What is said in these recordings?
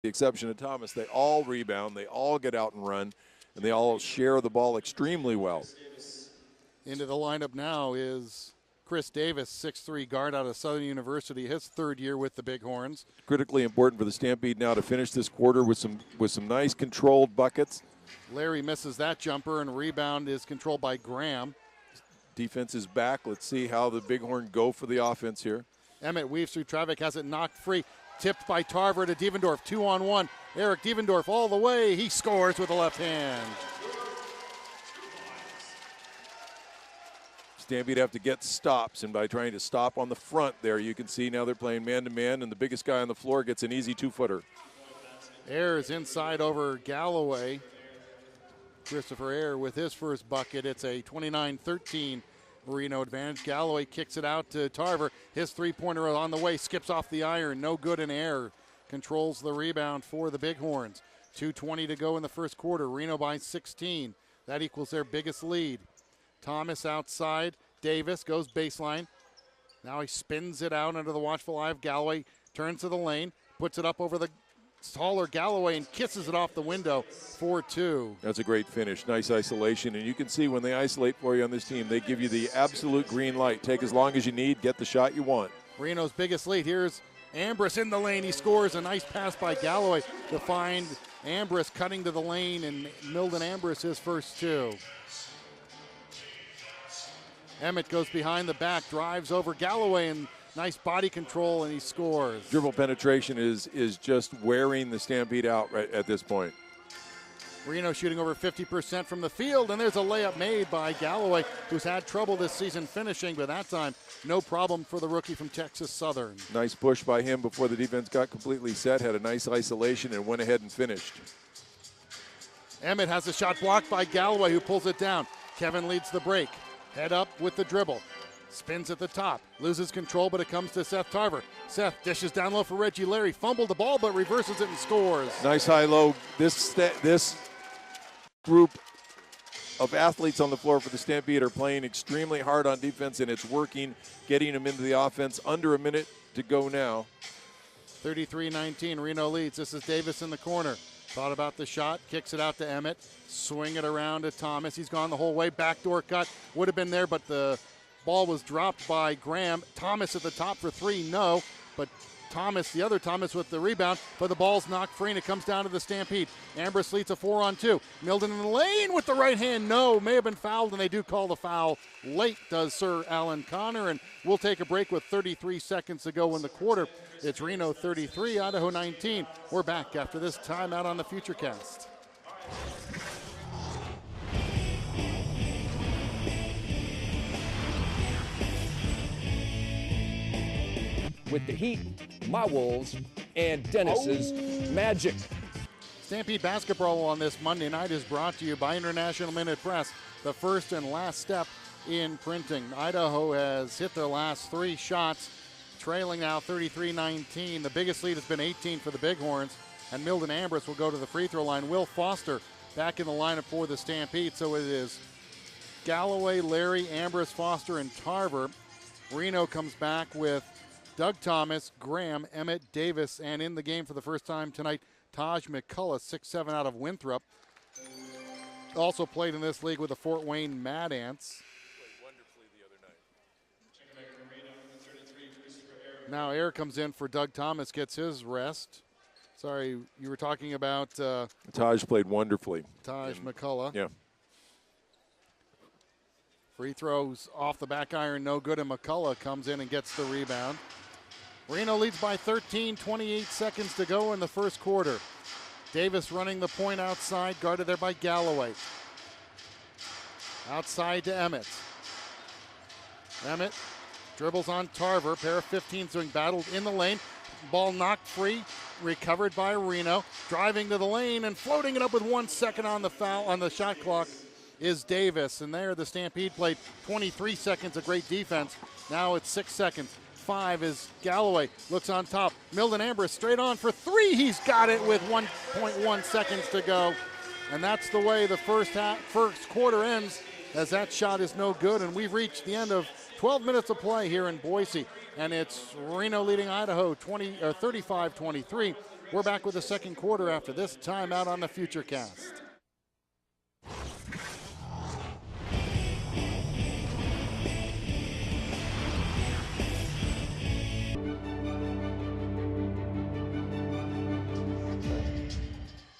the exception of Thomas, they all rebound, they all get out and run, and they all share the ball extremely well. Into the lineup now is Chris Davis, 6'3" guard out of Southern University, his third year with the Bighorns. Critically important for the Stampede now to finish this quarter with some nice controlled buckets. Larry misses that jumper, and rebound is controlled by Graham. Defense is back. Let's see how the Bighorn go for the offense here. Emmett weaves through traffic, has it knocked free. Tipped by Tarver to Devendorf, 2-on-1. Eric Devendorf all the way. He scores with the left hand. Stampede have to get stops, and by trying to stop on the front there, you can see now they're playing man-to-man, and the biggest guy on the floor gets an easy two-footer. Ayers is inside over Galloway. Christopher Ayers with his first bucket. It's a 29-13 Reno advantage. Galloway kicks it out to Tarver. His three-pointer on the way, skips off the iron, no good in air. Controls the rebound for the Bighorns. 2:20 to go in the first quarter. Reno by 16. That equals their biggest lead. Thomas outside. Davis goes baseline. Now he spins it out under the watchful eye of Galloway. Turns to the lane. Puts it up over the taller Galloway and kisses it off the window. 4-2. That's a great finish. Nice isolation. And you can see when they isolate for you on this team, they give you the absolute green light. Take as long as you need. Get the shot you want. Reno's biggest lead. Here's Ambrose in the lane. He scores. A nice pass by Galloway to find Ambrose cutting to the lane, and Milden Ambrose his first two. Emmett goes behind the back, drives over Galloway, and nice body control, and he scores. Dribble penetration is just wearing the Stampede out right at this point. Reno shooting over 50% from the field, and there's a layup made by Galloway, who's had trouble this season finishing, but that time no problem for the rookie from Texas Southern. Nice push by him before the defense got completely set, had a nice isolation, and went ahead and finished. Emmett has a shot blocked by Galloway, who pulls it down. Kevin leads the break. Head up with the dribble. Spins at the top. Loses control, but it comes to Seth Tarver. Seth dishes down low for Reggie Larry. Fumbled the ball, but reverses it and scores. Nice high-low. This group of athletes on the floor for the Stampede are playing extremely hard on defense, and it's working, getting them into the offense. Under a minute to go now. 33-19, Reno leads. This is Davis in the corner. Thought about the shot, kicks it out to Emmett. Swing it around to Thomas. He's gone the whole way. Backdoor cut. Would have been there, but the ball was dropped by Graham. Thomas at the top for three, no. But Thomas, the other Thomas with the rebound, but the ball's knocked free and it comes down to the Stampede. Ambrose leads a 4-on-2. Milden in the lane with the right hand, no. May have been fouled, and they do call the foul late, does Sir Alan Connor. And we'll take a break with 33 seconds to go in the quarter. It's Reno 33, Idaho 19. We're back after this timeout on the FutureCast. With the Heat, my Wolves, and Dennis's Magic. Stampede basketball on this Monday night is brought to you by International Minute Press, the first and last step in printing. Idaho has hit their last three shots, trailing now 33-19. The biggest lead has been 18 for the Bighorns, and Milden Ambrose will go to the free throw line. Will Foster back in the lineup for the Stampede, so it is Galloway, Larry, Ambrose, Foster, and Tarver. Reno comes back with Doug Thomas, Graham, Emmett, Davis, and in the game for the first time tonight, Taj McCullough, 6'7" out of Winthrop. Also played in this league with the Fort Wayne Mad Ants. Now Air comes in for Doug Thomas, gets his rest. Sorry, you were talking about Taj played wonderfully. Taj McCullough. Yeah. Free throws off the back iron, no good, and McCullough comes in and gets the rebound. Reno leads by 13, 28 seconds to go in the first quarter. Davis running the point outside, guarded there by Galloway. Outside to Emmett. Emmett dribbles on Tarver, pair of 15s doing battle in the lane. Ball knocked free, recovered by Reno. Driving to the lane and floating it up with 1 second on the foul on the shot clock is Davis. And there the Stampede played 23 seconds of great defense. Now it's 6 seconds. 5 is Galloway, looks on top. Milden Ambrose straight on for three. He's got it with 1.1 seconds to go. And that's the way the first quarter ends, as that shot is no good. And we've reached the end of 12 minutes of play here in Boise. And it's Reno leading Idaho 35-23. We're back with the second quarter after this timeout on the FutureCast.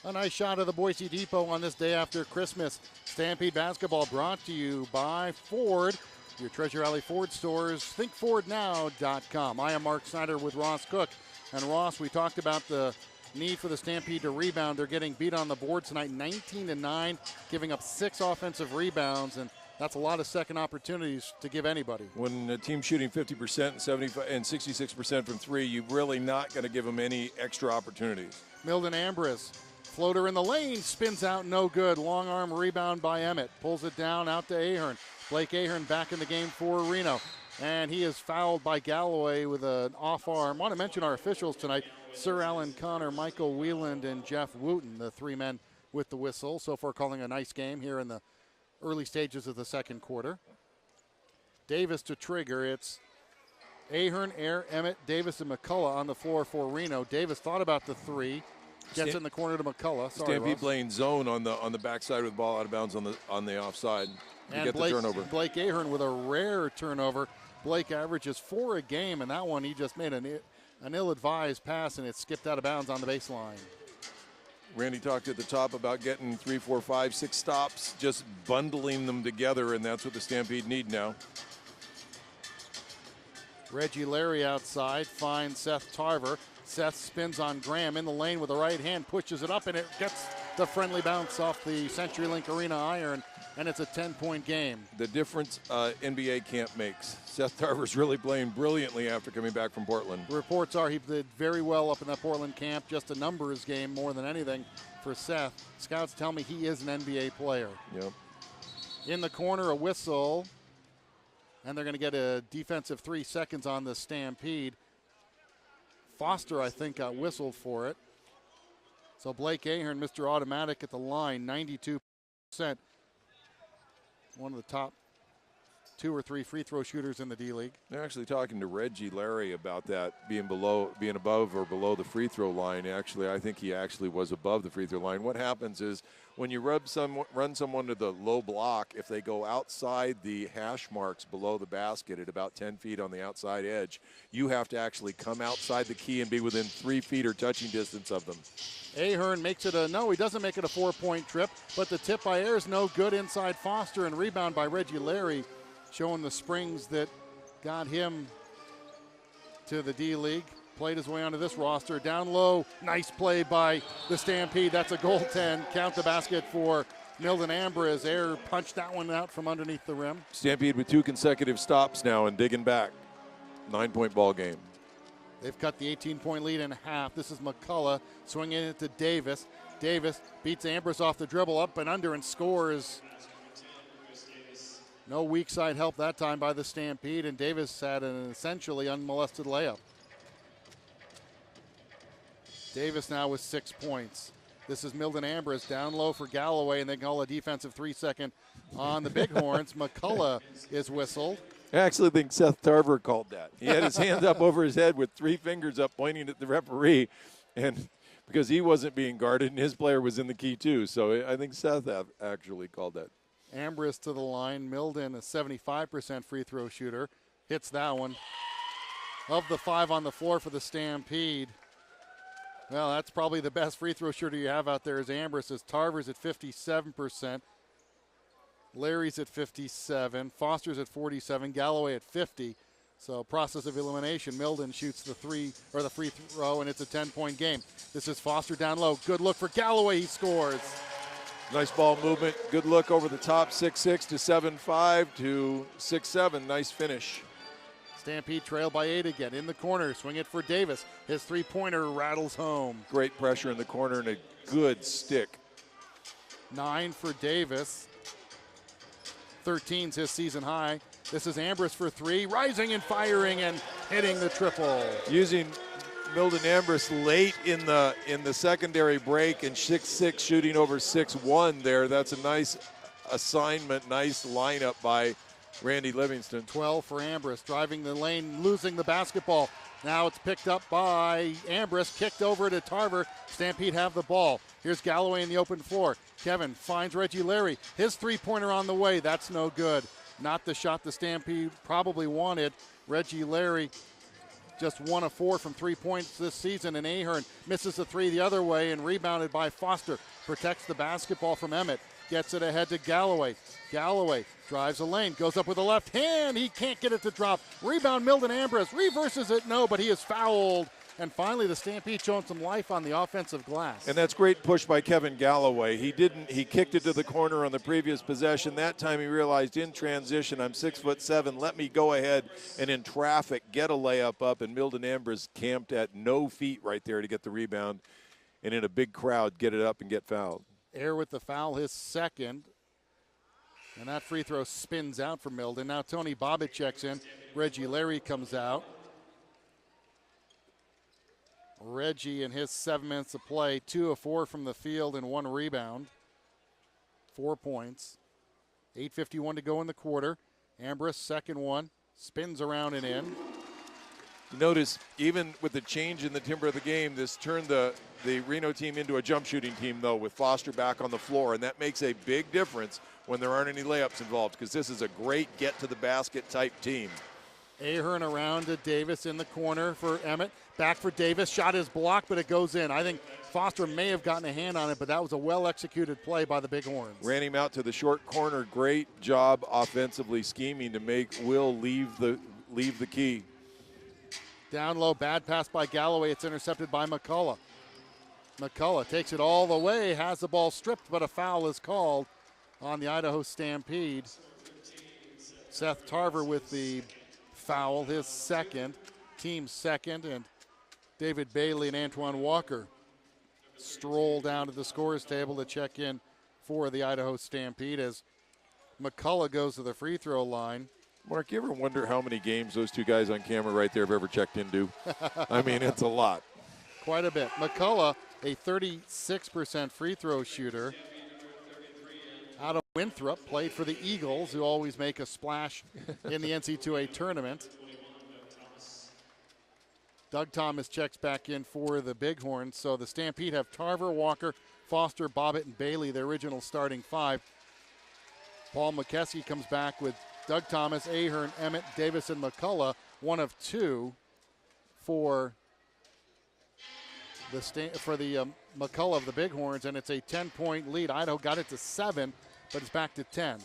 A nice shot of the Boise Depot on this day after Christmas. Stampede basketball brought to you by Ford, your Treasure Valley Ford stores. ThinkFordNow.com. I am Mark Snyder with Ross Cook. And Ross, we talked about the need for the Stampede to rebound. They're getting beat on the board tonight, 19-9, giving up 6 offensive rebounds, and that's a lot of second opportunities to give anybody. When a team's shooting 50% and 75 and 66% from three, you're really not going to give them any extra opportunities. Milden Ambrose. Floater in the lane, spins out, no good. Long arm rebound by Emmett. Pulls it down out to Ahern. Blake Ahern back in the game for Reno. And he is fouled by Galloway with an off arm. I want to mention our officials tonight. Sir Alan Connor, Michael Wheeland, and Jeff Wooten, the 3 men with the whistle. So far calling a nice game here in the early stages of the second quarter. Davis to trigger. It's Ahern, Air, Emmett, Davis, and McCullough on the floor for Reno. Davis thought about the 3. Gets in the corner to McCullough. Sorry, Stampede Ross. playing zone on the backside with the ball out of bounds on the offside to And get the turnover. Blake Ahern with a rare turnover. Blake averages 4 a game, and that one he just made an ill-advised pass, and it skipped out of bounds on the baseline. Randy talked at the top about getting 3, 4, 5, 6 stops, just bundling them together, and that's what the Stampede need now. Reggie Larry outside finds Seth Tarver. Seth spins on Graham in the lane with the right hand, pushes it up, and it gets the friendly bounce off the CenturyLink Arena iron, and it's a 10-point game. The difference NBA camp makes. Seth Tarver's really playing brilliantly after coming back from Portland. Reports are he did very well up in that Portland camp, just a numbers game more than anything for Seth. Scouts tell me he is an NBA player. Yep. In the corner, a whistle, and they're going to get a defensive 3 seconds on the Stampede. Foster, I think, got whistled for it. So Blake Ahern, Mr. Automatic at the line, 92%. One of the top 2 or 3 free throw shooters in the D-League. They're actually talking to Reggie Larry about that, being above or below the free throw line. Actually, I think he actually was above the free throw line. What happens is when you run someone to the low block, if they go outside the hash marks below the basket at about 10 feet on the outside edge, you have to actually come outside the key and be within 3 feet or touching distance of them. Ahern makes it he doesn't make it a 4-point trip, but the tip by Air is no good inside Foster, and rebound by Reggie Larry, showing the springs that got him to the D-League. Played his way onto this roster. Down low, nice play by the Stampede. That's a goaltend. Count the basket for Milden Ambrose. Air punched that one out from underneath the rim. Stampede with 2 consecutive stops now and digging back. 9-point ball game. They've cut the 18-point lead in half. This is McCullough swinging it to Davis. Davis beats Ambrose off the dribble, up and under, and scores. No weak side help that time by the Stampede, and Davis had an essentially unmolested layup. Davis now with 6 points. This is Milden Ambrose down low for Galloway, and they call a defensive 3-second on the Bighorns. McCullough is whistled. I actually think Seth Tarver called that. He had his hands up over his head with 3 fingers up pointing at the referee, and because he wasn't being guarded and his player was in the key too. So I think Seth actually called that. Ambrose to the line. Milden, a 75% free throw shooter, hits that one. Of the 5 on the floor for the Stampede, well, that's probably the best free throw shooter you have out there is Ambrose. As Tarver's at 57%. Larry's at 57. Foster's at 47. Galloway at 50. So process of elimination. Milden shoots the free throw, and it's a 10-point game. This is Foster down low. Good look for Galloway. He scores. Nice ball movement. Good look over the top. 6-6 to 7-5 to 6-7. Nice finish. Stampede trailed by 8 again. In the corner, swing it for Davis. His three-pointer rattles home. Great pressure in the corner and a good stick. 9 for Davis. 13's his season high. This is Ambrose for 3, rising and firing and hitting the triple. Using Milden Ambrose late in the secondary break and 6-6 shooting over 6-1 there. That's a nice assignment, nice lineup by Randy Livingston. 12 for Ambrose, driving the lane, losing the basketball. Now it's picked up by Ambrose, kicked over to Tarver. Stampede have the ball. Here's Galloway in the open floor. Kevin finds Reggie Larry. His three-pointer on the way. That's no good. Not the shot the Stampede probably wanted. Reggie Larry just 1 of 4 from 3 points this season, and Ahern misses a three the other way and rebounded by Foster. Protects the basketball from Emmett. Gets it ahead to Galloway. Galloway drives the lane, goes up with the left hand. He can't get it to drop. Rebound, Milton Ambrose. Reverses it, no, but he is fouled. And finally, the Stampede showing some life on the offensive glass. And that's great push by Kevin Galloway. He kicked it to the corner on the previous possession. That time he realized in transition, I'm 6'7", let me go ahead and in traffic get a layup up, and Milton Ambrose camped at no feet right there to get the rebound, and in a big crowd get it up and get fouled. Air with the foul, his second. And that free throw spins out for Milton. Now Tony Bobbitt checks in. Reggie Larry comes out. Reggie in his 7 minutes of play, 2 of 4 from the field and 1 rebound. 4 points. 8:51 to go in the quarter. Ambrose, second one, spins around and in. You notice, even with the change in the timber of the game, this turned the Reno team into a jump shooting team, though, with Foster back on the floor, and that makes a big difference when there aren't any layups involved, because this is a great get-to-the-basket type team. Ahern around to Davis in the corner for Emmett. Back for Davis. Shot is blocked, but it goes in. I think Foster may have gotten a hand on it, but that was a well-executed play by the Bighorns. Ran him out to the short corner. Great job offensively scheming to make Will leave the key. Down low, bad pass by Galloway. It's intercepted by McCullough. McCullough takes it all the way, has the ball stripped, but a foul is called on the Idaho Stampede. Seth Tarver with the foul, his second, team's second, and David Bailey and Antoine Walker stroll down to the scorer's table to check in for the Idaho Stampede as McCullough goes to the free throw line. Mark, you ever wonder how many games those two guys on camera right there have ever checked into? I mean, it's a lot. Quite a bit. McCullough, a 36% free throw shooter. Out of Winthrop, played for the Eagles, who always make a splash in the NC2A tournament. Doug Thomas checks back in for the Bighorns. So the Stampede have Tarver, Walker, Foster, Bobbitt, and Bailey, the original starting 5. Paul McKeskey comes back with Doug Thomas, Ahern, Emmett, Davis, and McCullough, 1 of 2 for the McCullough of the Bighorns, and it's a 10-point lead. Idaho got it to 7, but it's back to 10.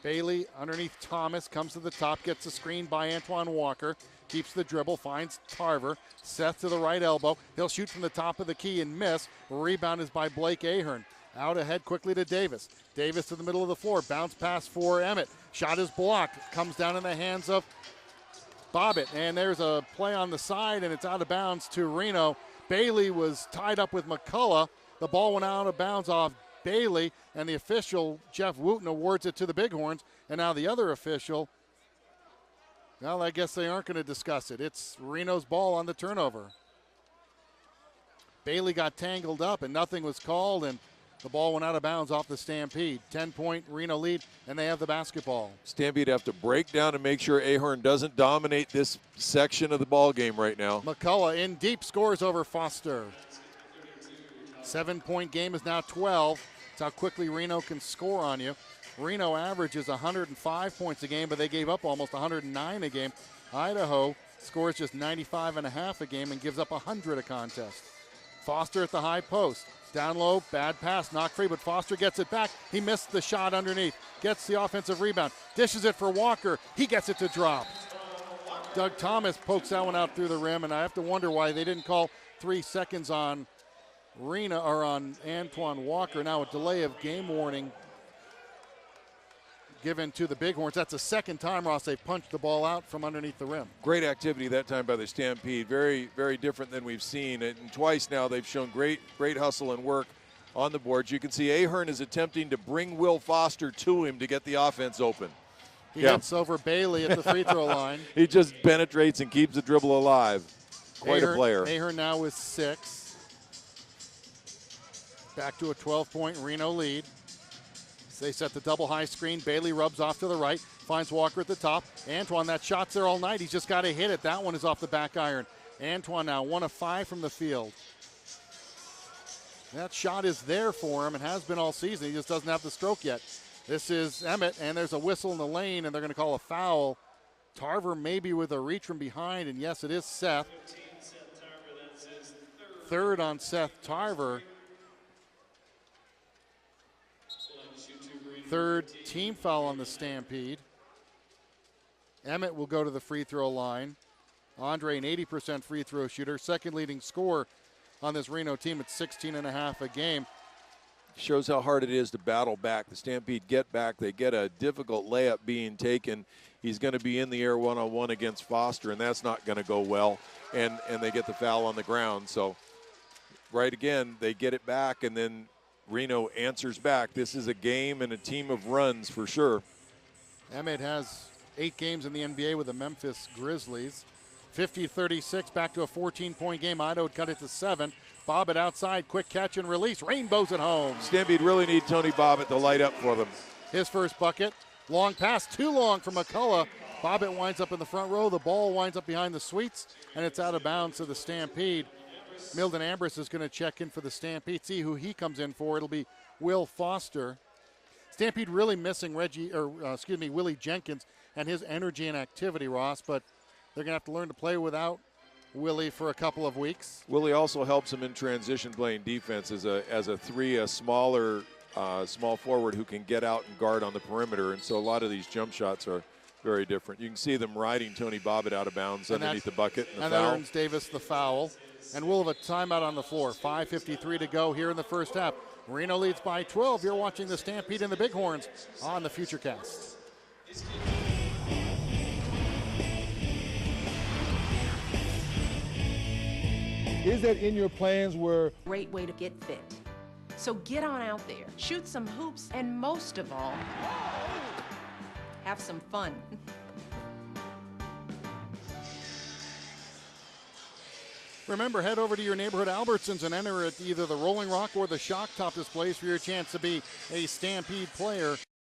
Bailey underneath Thomas, comes to the top, gets a screen by Antoine Walker, keeps the dribble, finds Tarver. Seth to the right elbow. He'll shoot from the top of the key and miss. Rebound is by Blake Ahern. Out ahead quickly to Davis. Davis to the middle of the floor. Bounce pass for Emmett. Shot is blocked. Comes down in the hands of Bobbitt. And there's a play on the side, and it's out of bounds to Reno. Bailey was tied up with McCullough. The ball went out of bounds off Bailey, and the official, Jeff Wooten, awards it to the Bighorns. And now the other official, well, I guess they aren't going to discuss it. It's Reno's ball on the turnover. Bailey got tangled up, and nothing was called, and the ball went out of bounds off the Stampede. 10-point Reno lead, and they have the basketball. Stampede have to break down and make sure Ahern doesn't dominate this section of the ball game right now. McCullough in deep, scores over Foster. 7-point game is now 12. That's how quickly Reno can score on you. Reno averages 105 points a game, but they gave up almost 109 a game. Idaho scores just 95.5 a game and gives up 100 a contest. Foster at the high post. Down low, bad pass, knocked free, but Foster gets it back. He missed the shot underneath. Gets the offensive rebound. Dishes it for Walker. He gets it to drop. Doug Thomas pokes that one out through the rim, and I have to wonder why they didn't call 3 seconds on Reno or on Antoine Walker. Now a delay of game warning given to the Bighorns. That's the second time, Ross, they've punched the ball out from underneath the rim. Great activity that time by the Stampede. Very, very different than we've seen. And twice now they've shown great hustle and work on the boards. You can see Ahern is attempting to bring Will Foster to him to get the offense open. He hits over Bailey at the free throw line. He just penetrates and keeps the dribble alive. Quite a player. Ahern now with 6. Back to a 12-point Reno lead. They set the double high screen. Bailey rubs off to the right, finds Walker at the top. Antoine, that shot's there all night. He's just got to hit it. That one is off the back iron. Antoine now 1 of 5 from the field. That shot is there for him and has been all season. He just doesn't have the stroke yet. This is Emmett, and there's a whistle in the lane, and they're going to call a foul. Tarver maybe with a reach from behind, and yes, it is Seth. Third on Seth Tarver. Third team foul on the Stampede. Emmett will go to the free throw line. Andre, an 80% free throw shooter, second leading scorer on this Reno team at 16.5 a game. Shows how hard it is to battle back. The Stampede get back. They get a difficult layup being taken. He's going to be in the air one-on-one against Foster, and that's not going to go well. And they get the foul on the ground. So, right again, they get it back, and then Reno answers back. This is a game and a team of runs for sure. Emmett has 8 games in the NBA with the Memphis Grizzlies. 50-36, back to a 14-point game. Idaho would cut it to 7. Bobbitt outside, quick catch and release. Rainbows at home. Stampede really need Tony Bobbitt to light up for them. His first bucket. Long pass, too long for McCullough. Bobbitt winds up in the front row. The ball winds up behind the Sweets, and it's out of bounds to the Stampede. Milden Ambrose is going to check in for the Stampede, see who he comes in for. It'll be Will Foster. Stampede really missing Willie Jenkins and his energy and activity, Ross, but they're going to have to learn to play without Willie for a couple of weeks. Willie also helps him in transition playing defense as a smaller small forward who can get out and guard on the perimeter, and so a lot of these jump shots are very different. You can see them riding Tony Bobbitt out of bounds underneath the bucket. And that earns Davis the foul. And we'll have a timeout on the floor. 5:53 to go here in the first half. Reno leads by 12. You're watching the Stampede and the Bighorns on the FutureCast. Is that in your plans where... Great way to get fit. So get on out there, shoot some hoops, and most of all, have some fun. Remember, head over to your neighborhood Albertsons and enter at either the Rolling Rock or the Shock Top displays for your chance to be a Stampede player.